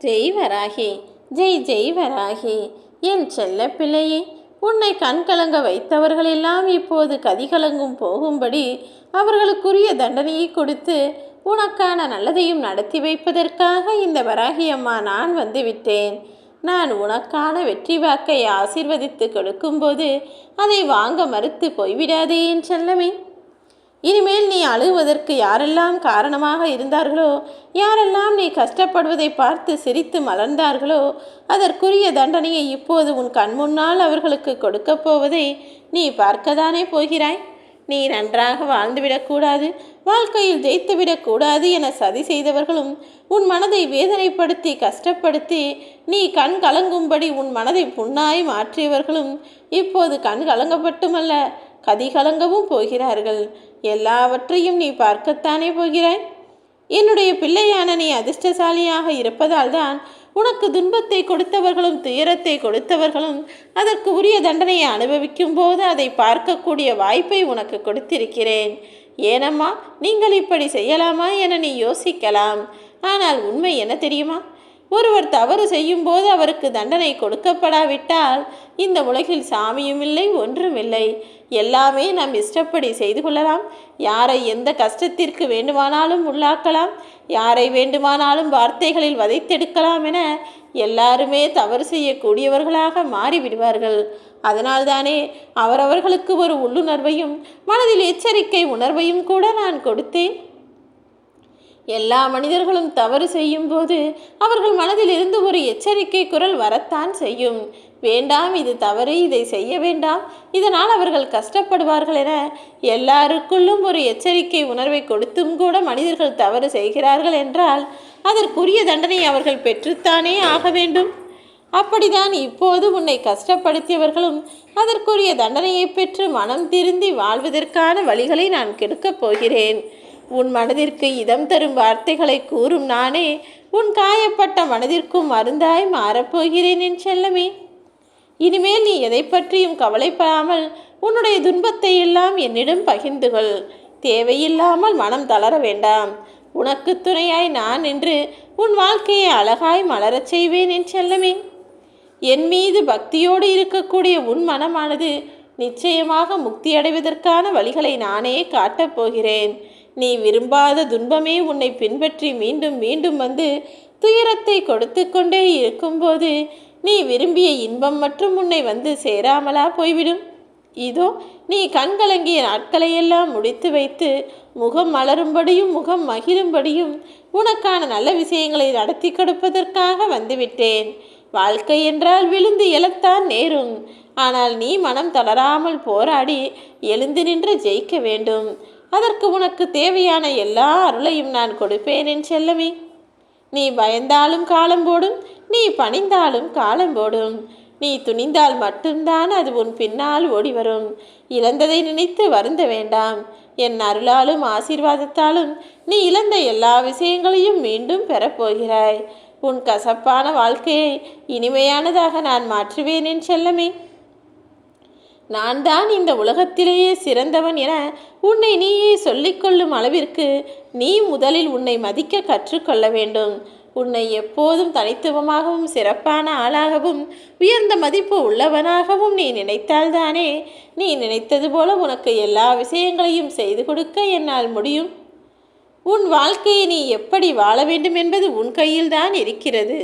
ஜெய் வராகி, ஜெய் ஜெய் வராகி. என் செல்ல பிள்ளையே, உன்னை கண்கலங்க வைத்தவர்களெல்லாம் இப்போது கதிகலங்கும் போகும்படி அவர்களுக்குரிய தண்டனையை கொடுத்து உனக்கான நல்லதையும் நடத்தி வைப்பதற்காக இந்த வராகி அம்மா நான் வந்துவிட்டேன். நான் உனக்கான வெற்றி வாக்கை ஆசீர்வதித்து கொடுக்கும்போது அதை வாங்க மறுத்து போய்விடாதே என் செல்லமே. இனிமேல் நீ அழுவதற்கு யாரெல்லாம் காரணமாக இருந்தார்களோ, யாரெல்லாம் நீ கஷ்டப்படுவதை பார்த்து சிரித்து மலர்ந்தார்களோ, அதற்குரிய தண்டனையை இப்போது உன் கண்முன்னால் அவர்களுக்கு கொடுக்கப் போவதை நீ பார்க்கத்தானே போகிறாய். நீ நன்றாக வாழ்ந்துவிடக்கூடாது, வாழ்க்கையில் ஜெயித்துவிடக்கூடாது என சதி செய்தவர்களும் உன் மனதை வேதனைப்படுத்தி கஷ்டப்படுத்தி நீ கண் கலங்கும்படி உன் மனதை புண்ணாய் மாற்றியவர்களும் இப்போது கண் கலங்கப்பட்டுமல்ல கதிகலங்கவும் போகிறார்கள். எல்லாவற்றையும் நீ பார்க்கத்தானே போகிறாய். என்னுடைய பிள்ளையான நீ அதிர்ஷ்டசாலியாக இருப்பதால் தான் உனக்கு துன்பத்தை கொடுத்தவர்களும் துயரத்தை கொடுத்தவர்களும் அதற்கு உரிய தண்டனையை அனுபவிக்கும் போது அதை பார்க்கக்கூடிய வாய்ப்பை உனக்கு கொடுத்திருக்கிறேன். ஏனம்மா, நீங்கள் இப்படி செய்யலாமா என நீ யோசிக்கலாம். ஆனால் உண்மை என்ன தெரியுமா? ஒருவர் தவறு செய்யும் போது அவருக்கு தண்டனை கொடுக்கப்படாவிட்டால் இந்த உலகில் சாமியும் இல்லை, ஒன்றும் இல்லை. எல்லாமே நாம் இஷ்டப்படி செய்து கொள்ளலாம். யாரை எந்த கஷ்டத்திற்கு வேண்டுமானாலும் உள்ளாக்கலாம், யாரை வேண்டுமானாலும் வார்த்தைகளில் வதைத்தெடுக்கலாம் என எல்லாருமே தவறு செய்யக்கூடியவர்களாக மாறிவிடுவார்கள். அதனால்தானே அவரவர்களுக்கு ஒரு உள்ளுணர்வையும் மனதில் எச்சரிக்கை உணர்வையும் கூட நான் கொடுத்தேன். எல்லா மனிதர்களும் தவறு செய்யும் போது அவர்கள் மனதில் இருந்து ஒரு எச்சரிக்கை குரல் வரத்தான் செய்யும். வேண்டாம், இது தவறு, இதை செய்ய வேண்டாம், இதனால் அவர்கள் கஷ்டப்படுவார்கள் என எல்லாருக்குள்ளும் ஒரு எச்சரிக்கை உணர்வை கொடுத்தும் கூட மனிதர்கள் தவறு செய்கிறார்கள் என்றால் அதற்குரிய தண்டனை அவர்கள் பெற்றுத்தானே ஆக வேண்டும். அப்படிதான் இப்போது உன்னை கஷ்டப்படுத்தியவர்களும் அதற்குரிய தண்டனையை பெற்று மனம் திருந்தி வாழ்வதற்கான வழிகளை நான் கெடுக்கப் போகிறேன். உன் மனதிற்கு இதம் தரும் வார்த்தைகளை கூறும் நானே உன் காயப்பட்ட மனதிற்கும் மருந்தாய் மாறப்போகிறேன் என் செல்லமே. இனிமேல் நீ எதை பற்றியும் கவலைப்படாமல் உன்னுடைய துன்பத்தை எல்லாம் என்னிடம் பகிர்ந்து கொள். தேவையில்லாமல் மனம் தளர வேண்டாம். உனக்கு துணையாய் நான் என்று உன் வாழ்க்கையை அழகாய் மலரச் செய்வேன் என் செல்லமே. என் மீது பக்தியோடு இருக்கக்கூடிய உன் மனமானது நிச்சயமாக முக்தியடைவதற்கான வழிகளை நானே காட்டப் போகிறேன். நீ விரும்பாத துன்பமே உன்னை பின்பற்றி மீண்டும் மீண்டும் வந்து துயரத்தை கொடுத்து கொண்டே இருக்கும்போது நீ விரும்பிய இன்பம் மற்றும் உன்னை வந்து சேராமலா போய்விடும். இதோ நீ கண்கலங்கிய நாட்களையெல்லாம் முடித்து வைத்து முகம் மலரும்படியும் முகம் மகிழும்படியும் உனக்கான நல்ல விஷயங்களை நடத்தி கொடுப்பதற்காக வந்துவிட்டேன். வாழ்க்கை என்றால் விழுந்து எழத்தான் நேரும். ஆனால் நீ மனம் தளராமல் போராடி எழுந்து நின்று ஜெயிக்க வேண்டும். அதற்கு உனக்கு தேவையான எல்லா அருளையும் நான் கொடுப்பேன் என் செல்லமே. நீ பயந்தாலும் காலம் போடும், நீ பணிந்தாலும் காலம் போடும். நீ துணிந்தால் மட்டும்தான் அது உன் பின்னால் ஓடி வரும். இழந்ததை நினைத்து வருந்த வேண்டாம். என் அருளாலும் ஆசீர்வாதத்தாலும் நீ இழந்த எல்லா விஷயங்களையும் மீண்டும் பெறப்போகிறாய். உன் கசப்பான வாழ்க்கையை இனிமையானதாக நான் மாற்றுவேன் என் செல்லமே. நான் தான் இந்த உலகத்திலேயே சிறந்தவன் என உன்னை நீயே சொல்லிக்கொள்ளும் அளவிற்கு நீ முதலில் உன்னை மதிக்க கற்றுக்கொள்ள வேண்டும். உன்னை எப்போதும் தனித்துவமாகவும் சிறப்பான ஆளாகவும் உயர்ந்த மதிப்பு உள்ளவனாகவும் நீ நினைத்தால்தானே நீ நினைத்தது போல உனக்கு எல்லா விஷயங்களையும் செய்து கொடுக்க என்னால் முடியும். உன் வாழ்க்கையை நீ எப்படி வாழ வேண்டும் என்பது உன் கையில்தான் இருக்கிறது.